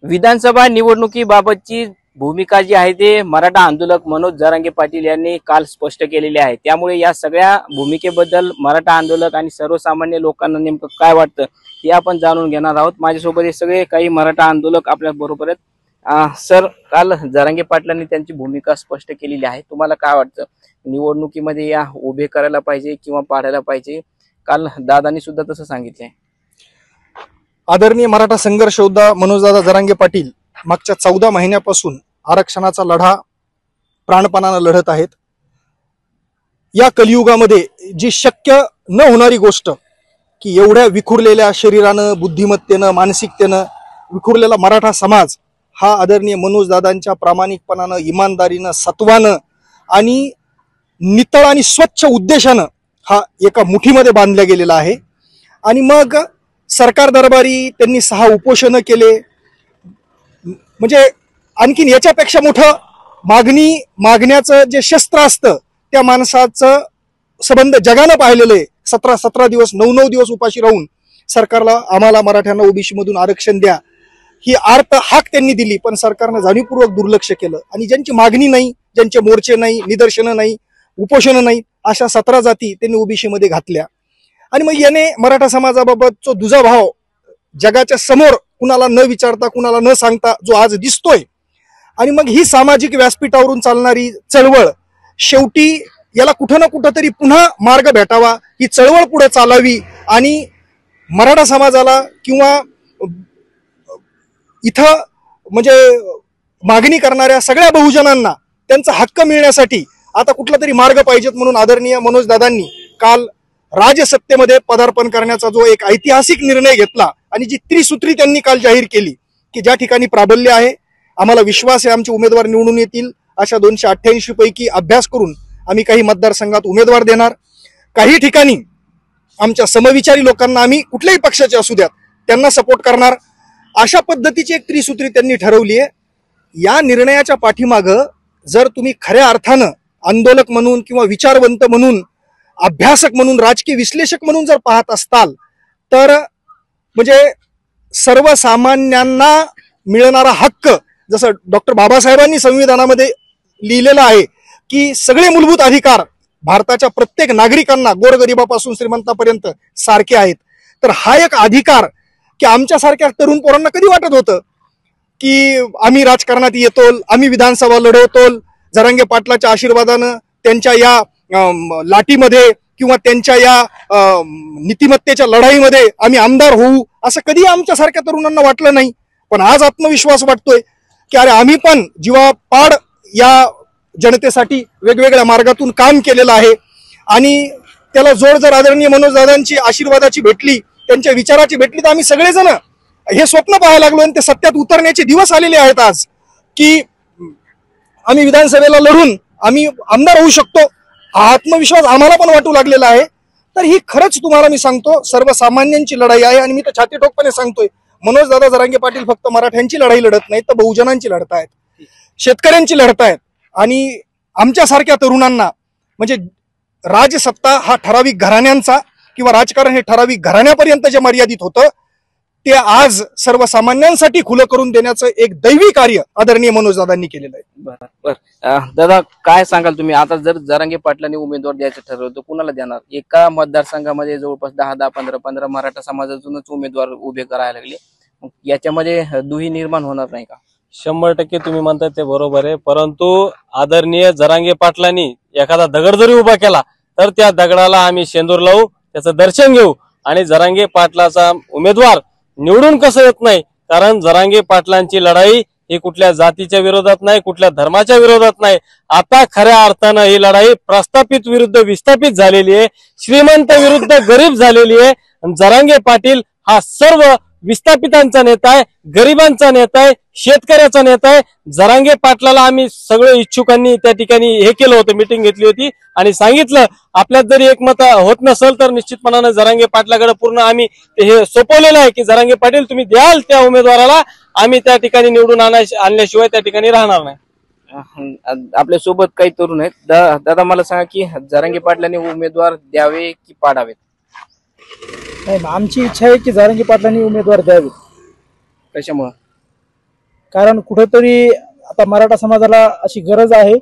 विधानसभा निवडणुकीबाबतची भूमिका जी आहे ते मराठा आंदोलक मनोज जरांगे पाटील यांनी काल स्पष्ट केलेली आहे। त्यामुळे या सगळ्या भूमिकेबद्दल मराठा आंदोलक आणि सर्वसामान्य लोकांना नेमकं काय वाटतं हे आपण जाणून घेणार आहोत। माझ्यासोबत हे सगळे काही मराठा आंदोलक आपल्या बरोबर आहेत। सर, काल जरांगे पाटलांनी त्यांची भूमिका स्पष्ट केलेली आहे, तुम्हाला काय वाटतं निवडणुकीमध्ये या उभे करायला पाहिजे किंवा पाडायला पाहिजे? काल दादांनी सुद्धा तसं सांगितलंय। आदरणीय मराठा संघर्ष योद्धा मनोजदादा जरांगे पाटील मागच्या 14 महिन्यापासून आरक्षणाचा लढा प्राणपणाने लढत आहेत। या कलियुगामध्ये जी शक्य न होणारी गोष्ट की एवढ्या विखुरलेल्या शरीरानं, बुद्धिमत्तेनं, मानसिकतेनं विखुरलेला मराठा समाज हा आदरणीय मनोजदादांच्या प्रामाणिकपणानं, इमानदारीनं, सत्वानं आणि नितळ आणि स्वच्छ उद्देशानं हा एका मुठीमध्ये बांधला गेलेला आहे। आणि मग सरकार दरबारी त्यांनी 6 उपोषण केले। म्हणजे आणखीन याच्यापेक्षा मोठं मागण्याचं जे शस्त्र असतं त्या माणसाचं संबंध जगानं पाहिलेलं आहे। 17 दिवस 9 दिवस उपाशी राहून सरकारला आम्हाला मराठ्यांना ओबीसी मधून आरक्षण द्या ही आर्त हाक त्यांनी दिली, पण सरकारनं जाणीवपूर्वक दुर्लक्ष केलं। आणि ज्यांची मागणी नाही, ज्यांचे मोर्चे नाही, निदर्शनं नाही, उपोषण नाही, अशा 17 जाती त्यांनी ओबीसी मध्ये घातल्या। आणि मग याने मराठा समाजाबाबत जो दुजाभाव जगाच्या समोर कुणाला न विचारता, कुणाला न सांगता जो आज दिसतोय, आणि मग ही सामाजिक व्यासपीठावरून चालणारी चळवळ शेवटी याला कुठं ना कुठं तरी पुन्हा मार्ग भेटावा, ही चळवळ पुढे चालावी आणि मराठा समाजाला किंवा इथं म्हणजे मागणी करणाऱ्या सगळ्या बहुजनांना त्यांचा हक्क मिळण्यासाठी आता कुठला तरी मार्ग पाहिजेत। म्हणून आदरणीय मनोज दादांनी काल राजसत्तेमध्ये पदार्पण करण्याचा जो एक ऐतिहासिक निर्णय घेतला आणि जी त्रिसूत्री त्यांनी काल जाहीर केली की ज्या ठिकाणी प्राबल्य आहे, आम्हाला विश्वास आहे आमचे उमेदवार निवडून येतील, अशा 288 पैकी अभ्यास करून आम्ही काही मतदारसंघात उमेदवार देणार। काही ठिकाणी आमच्या समविचारी लोकांना आम्ही कुठल्याही पक्षाचे असू द्यात त्यांना सपोर्ट करणार। अशा पद्धतीची एक त्रिसूत्री त्यांनी ठरवली आहे। या निर्णयाच्या पाठीमागं जर तुम्ही खऱ्या अर्थानं आंदोलक म्हणून किंवा विचारवंत म्हणून, अभ्यासक म्हणून, राजकीय विश्लेषक म्हणून जर पाहत असताल तर म्हणजे सर्वसामान्यांना मिळणारा हक्क, जसं डॉक्टर बाबासाहेबांनी संविधानामध्ये लिहिलेलं आहे की सगळे मूलभूत अधिकार भारताच्या प्रत्येक नागरिकांना गोरगरिबापासून श्रीमंतापर्यंत सारखे आहेत, तर हा एक अधिकार की आमच्यासारख्या तरुण पोरांना कधी वाटत होतं की आम्ही राजकारणात येतो, आम्ही विधानसभा लढवतो, जरांगे पाटलाच्या आशीर्वादानं त्यांच्या या लाटीमध्ये किंवा त्यांच्या या नीतिमत्तेच्या लढाईमध्ये आम्ही आमदार होऊ, असं कधी आमच्यासारख्या तरुणांना वाटलं नाही। पण आज आत्मविश्वास वाटतोय की अरे आम्ही पण जीवापाड या जनतेसाठी वेगवेगळ्या मार्गातून काम केलेलं आहे आणि त्याला जोड जर आदरणीय मनोजदादांची आशीर्वादाची भेटली, त्यांच्या विचाराची भेटली, तर आम्ही सगळेजण हे स्वप्न पाहायला लागलो आणि ते सत्यात उतरण्याचे दिवस आलेले आहेत आज की आम्ही विधानसभेला लढून आम्ही आमदार होऊ शकतो। आत्मविश्वास आम्हाला पण वाटू लागलेला आहे। तर ही खरंच तुम्हाला मी सांगतो सर्वसामान्यांची लढाई आहे आणि मी तर छाती ठोकपणे सांगतोय मनोज दादा जरांगे पाटील फक्त मराठ्यांची लढाई लढत नाहीत, तर बहुजनांची लढतायत, शेतकऱ्यांची लढतायत आणि आमच्यासारख्या तरुणांना म्हणजे राजसत्ता हा ठराविक घराण्यांचा किंवा राजकारण हे ठराविक घराण्यापर्यंत जे मर्यादित होतं ते आज सर्वसामान्यांसाठी खुलं करून देण्याचं एक दैवी कार्य आदरणीय मनोजदादांनी केलेलं आहे। बरं दादा, काय सांगाल तुम्ही? आता जर जरांगे पाटलांनी उमेदवार द्यायचं ठरवलं तर कुणाला देणार? एका मतदारसंघामध्ये जवळपास 10 15 मराठा समाजातूनच उमेदवार उभे करायला लागले, याच्यामध्ये दुही निर्माण होणार नाही का? 100% तुम्ही म्हणताय ते बरोबर आहे, परंतु आदरणीय जरांगे पाटलांनी एखादा दगड जरी उभा केला तर त्या दगडाला आम्ही शेंदूर लावू, त्याचं दर्शन घेऊ आणि जरांगे पाटलाचा उमेदवार निवडून कसं येत नाही, कारण जरांगे पाटलांची लढाई ही कुठल्या जातीच्या विरोधात नाही, कुठल्या धर्माच्या विरोधात नाही। आता खऱ्या अर्थानं ही लढाई प्रस्थापित विरुद्ध विस्थापित झालेली आहे, श्रीमंत विरुद्ध गरीब झालेली आहे। जरांगे पाटील हा सर्व विस्थापितांचा नेता आहे, गरिबांचा नेता आहे, शेतकऱ्याचा नेता आहे। जरांगे पाटलाला आम्ही सगळे इच्छुकांनी त्या ठिकाणी हे केलं होतं, मीटिंग घेतली होती आणि सांगितलं आपल्यात जरी एकमत होत नसेल तर निश्चितपणाने जरांगे पाटलाकडे पूर्ण आम्ही हे सोपवलेलं आहे की जरांगे पाटील तुम्ही द्याल त्या उमेदवाराला, आम्ही त्या ठिकाणी निवडून आणल्याशिवाय त्या ठिकाणी राहणार नाही। आपल्या सोबत काही तरुण आहेत। दादा, मला सांगा की जरांगे पाटलांनी उमेदवार द्यावे की पाडावेत? नाही, आमची इच्छा आहे की जरांगे पाटलांनी उमेदवार द्यावे। कशामुळे? कारण कुठेतरी आता मराठा समाजाला अशी गरज आहे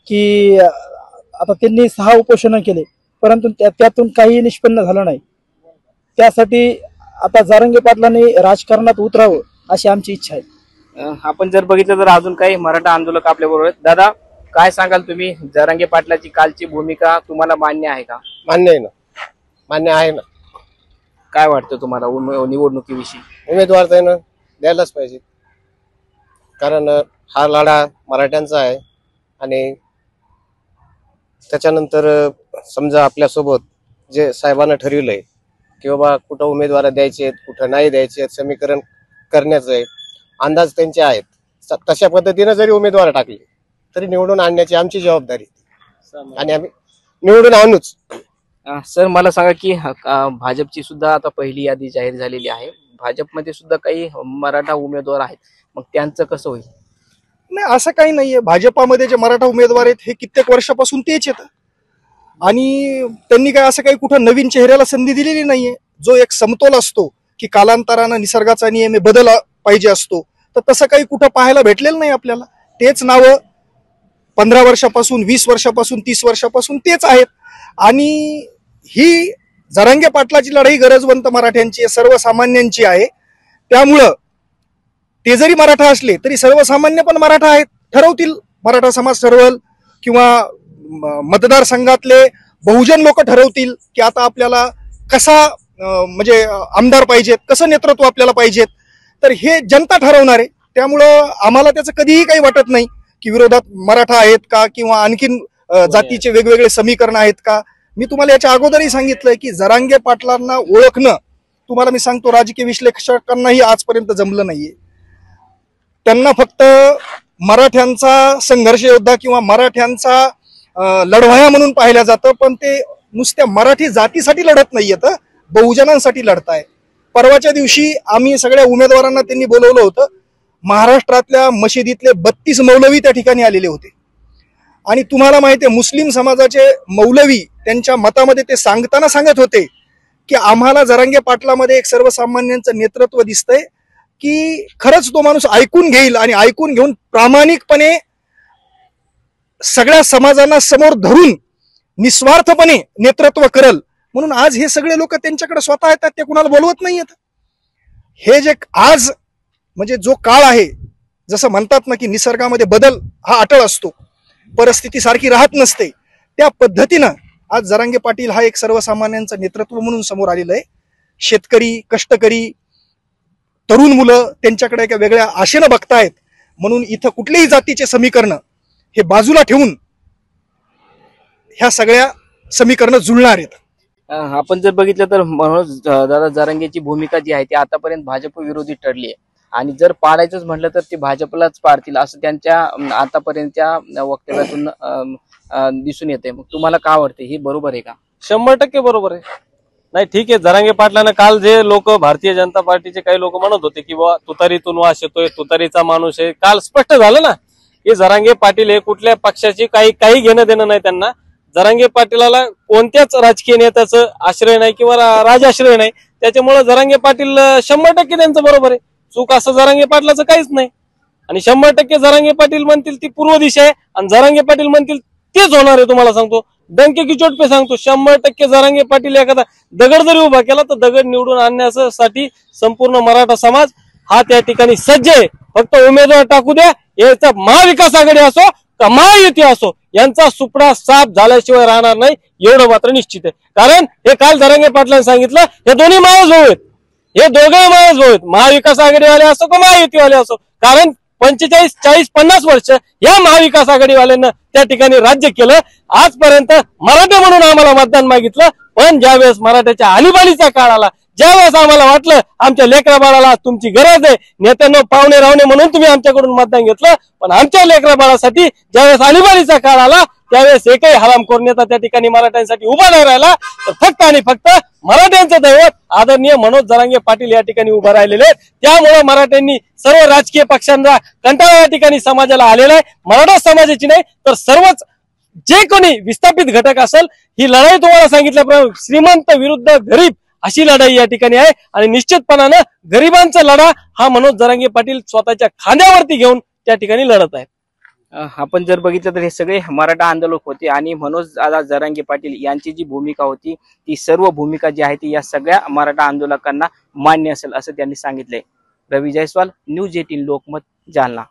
की आता त्यांनी 6 उपोषण केले, परंतु त्यातून काही निष्पन्न झालं नाही. त्यासाठी आता जरांगे पाटलांनी राजकारणात उतरावं अशी आमची इच्छा आहे. आपण जर बघितलं तर अजून काही मराठा आंदोलक आपल्या बरोबर आहेत. दादा, काय सांगाल तुम्ही? जरांगे पाटलाची कालची भूमिका तुम्हाला मान्य आहे का? मान्य आहे ना, मान्य आहे ना. काय वाटतं तुम्हाला निवडणुकीविषयी? उमेदवार त्यानं द्यायलाच पाहिजे, कारण हा लढा मराठ्यांचा आहे. आणि त्याच्यानंतर समजा आपल्यासोबत जे साहेबांना ठरविलंय की बाबा कुठं उमेदवार द्यायचे आहेत, कुठं नाही द्यायचे आहेत, समीकरण करण्याचं आहे, अंदाज त्यांचे आहेत. तशा पद्धतीने जरी उमेदवार टाकले तरी निवडून आणण्याची आमची जबाबदारी आणि आम्ही निवडून आणूच. सर, मला सांगा की भाजपची सुद्धा आता पहिली यादी जाहीर झालेली आहे. भाजपमध्ये सुद्धा काही मराठा उमेदवार आहेत, मग त्यांचं कसं होईल? नाही, असं काही नाहीये. भाजपामध्ये जे मराठा उमेदवार आहेत हे कित्येक वर्षापासून तेच आहेत आणि त्यांनी काय असं काही कुठं नवीन चेहऱ्याला संधी दिलेली नाहीये. जो एक समतोल असतो की कालांतरानं निसर्गाचा नियम बदल पाहिजे असतो, तर तसं काही कुठं पाहायला भेटलेलं नाही आपल्याला. तेच नावं 15 वर्षापासून, 20 वर्षापासून, 30 वर्षापासून तेच आहेत. आणि ही जरांगे पाटलाची लढाई गरजवंत मराठ्यांची आहे, सर्वसामान्यांची आहे. त्यामुळं ते जरी मराठा असले तरी सर्वसामान्य पण मराठा आहेत. ठरवतील, मराठा समाज ठरवल किंवा मतदारसंघातले बहुजन लोक ठरवतील की आता आपल्याला कसा म्हणजे आमदार पाहिजेत, कसं नेतृत्व आपल्याला पाहिजेत. तर हे जनता ठरवणार आहे. त्यामुळं आम्हाला त्याचं कधीही काही वाटत नाही की विरोधात मराठा आहेत का किंवा आणखीन जातीचे वेगवेगळे समीकरण आहेत का. मी तुम्हाला याच्या अगोदरही सांगितलंय की जरांगे पाटलांना ओळखणं, तुम्हाला मी सांगतो, राजकीय विश्लेषकांनाही आजपर्यंत जमलं नाहीये. त्यांना फक्त मराठ्यांचा संघर्ष योद्धा किंवा मराठ्यांचा लढवाया म्हणून पाहिलं जातं, पण ते नुसत्या मराठी जातीसाठी लढत नाहीयेत, बहुजनांसाठी लढताय. परवाच्या दिवशी आम्ही सगळ्या उमेदवारांना त्यांनी बोलवलं होतं. महाराष्ट्रातल्या मशिदीतले 32 मौलवी त्या ठिकाणी आलेले होते. आणि तुम्हाला माहिती आहे, मुस्लिम समाजाचे मौलवी त्यांच्या मतामध्ये ते सांगताना सांगत होते की आम्हाला जरांगे पाटलामध्ये एक सर्वसामान्यांचं नेतृत्व दिसतंय की खरंच तो माणूस ऐकून घेईल आणि ऐकून घेऊन प्रामाणिकपणे सगळ्या समाजांना समोर धरून निस्वार्थपणे नेतृत्व करल. म्हणून आज हे सगळे लोक त्यांच्याकडे स्वतः येतात, ते कुणाला बोलवत नाहीयेत. हे जे आज म्हणजे जो काळ आहे, जसं म्हणतात ना की निसर्गामध्ये बदल हा अटळ असतो, परिस्थिती सारखी राहत नसते, त्या पद्धतीनं आज जरांगे पाटील हा एक सर्वसामान्यांचं नेतृत्व म्हणून समोर आलेलं आहे. शेतकरी, कष्टकरी, तरुण मुलं त्यांच्याकडे एका वेगळ्या आशेनं बघतायत. म्हणून इथं कुठल्याही जातीचे समीकरण हे बाजूला ठेवून ह्या सगळ्या समीकरण जुळणार आहेत. आपण जर बघितलं तर मनोज दादा जरांगेची भूमिका जी आहे ती आतापर्यंत भाजप विरोधी ठरली आहे आणि जर पाडायचंच म्हटलं तर ते भाजपलाच पाडतील असं त्यांच्या आतापर्यंतच्या वक्तव्यातून दिसून येते. मग तुम्हाला काय वाटते, हे बरोबर आहे का? 100% बरोबर आहे. नाही, ठीक आहे. जरांगे पाटलांना काल जे लोक भारतीय जनता पार्टीचे काही लोक म्हणत होते की बाबा तुतारीतून वास येतोय, तुतारीचा माणूस आहे, काल स्पष्ट झालं ना की जरांगे पाटील हे कुठल्या पक्षाची काही घेणं देणं नाही त्यांना. जरांगे पाटीलाला कोणत्याच राजकीय नेत्याचं आश्रय नाही किंवा राजाश्रय नाही. त्याच्यामुळे जरांगे पाटील 100% त्यांचं बरोबर आहे. चूक असं जरांगे पाटलाचं काहीच नाही. आणि 100% जरांगे पाटील म्हणतील ती पूर्व दिशा आहे आणि जरांगे पाटील म्हणतील तेच होणार आहे. तुम्हाला सांगतो, डंके की चोट पे सांगतो, 100% जरांगे पाटील एखादा दगड जरी उभा केला तर दगड निवडून आणण्यासाठी संपूर्ण मराठा समाज हा त्या ठिकाणी सज्ज आहे. फक्त उमेदवार टाकू द्या. याचा महाविकास आघाडी असो का महायुती असो, यांचा सुपडा साफ झाल्याशिवाय राहणार नाही, एवढं मात्र निश्चित आहे. कारण हे काल जरांगे पाटलांनी सांगितलं, हे दोन्ही मावस भाऊ आहेत, हे दोघेही मावस भाऊ आहेत, महाविकास आघाडीवाले असो का महायुतीवाले असो. कारण 45, 40, 50 वर्ष या महाविकास आघाडीवाल्यांना त्या ठिकाणी राज्य केलं. आजपर्यंत मराठा म्हणून आम्हाला मतदान मागितलं, पण ज्यावेळेस मराठ्याच्या आणीबाणीचा काळ आला, ज्यावेळेस आम्हाला वाटलं आमच्या लेकरा बाळाला तुमची गरज आहे, नेत्यांना पाहुणे रावणे म्हणून तुम्ही आमच्याकडून मतदान घेतलं, पण आमच्या लेकरा बाळासाठी ज्यावेळेस आणीबाणीचा काळ आला त्यावेळेस एकही हरामखोर नेता त्या ठिकाणी मराठ्यांसाठी उभा नाही राहिला. तर फक्त आणि फक्त मराठ्यांचं दैवत आदरणीय मनोज जरांगे पाटील या ठिकाणी उभा राहिलेले आहेत. त्यामुळे मराठ्यांनी सर्व राजकीय पक्षांना कंटाळा या ठिकाणी समाजाला आलेला आहे. मराठा समाजाची नाही तर सर्वच जे कोणी विस्थापित घटक असेल, ही लढाई तुम्हाला सांगितल्याप्रमाणे श्रीमंत विरुद्ध गरीब अशी लढाई या ठिकाणी आहे आणि निश्चितपणानं गरिबांचा लढा हा मनोज जरांगे पाटील स्वतःच्या खांद्यावरती घेऊन त्या ठिकाणी लढत आहेत. आपण जर बघितलं तर हे सगळे मराठा आंदोलक होते आणि मनोज दादा जरांगे पाटील यांची जी भूमिका होती ती सर्व भूमिका जी आहे ती या सगळ्या मराठा आंदोलकांना मान्य असेल असं त्यांनी सांगितलंय. रवी जयस्वाल, न्यूज 18 लोकमत, जालना.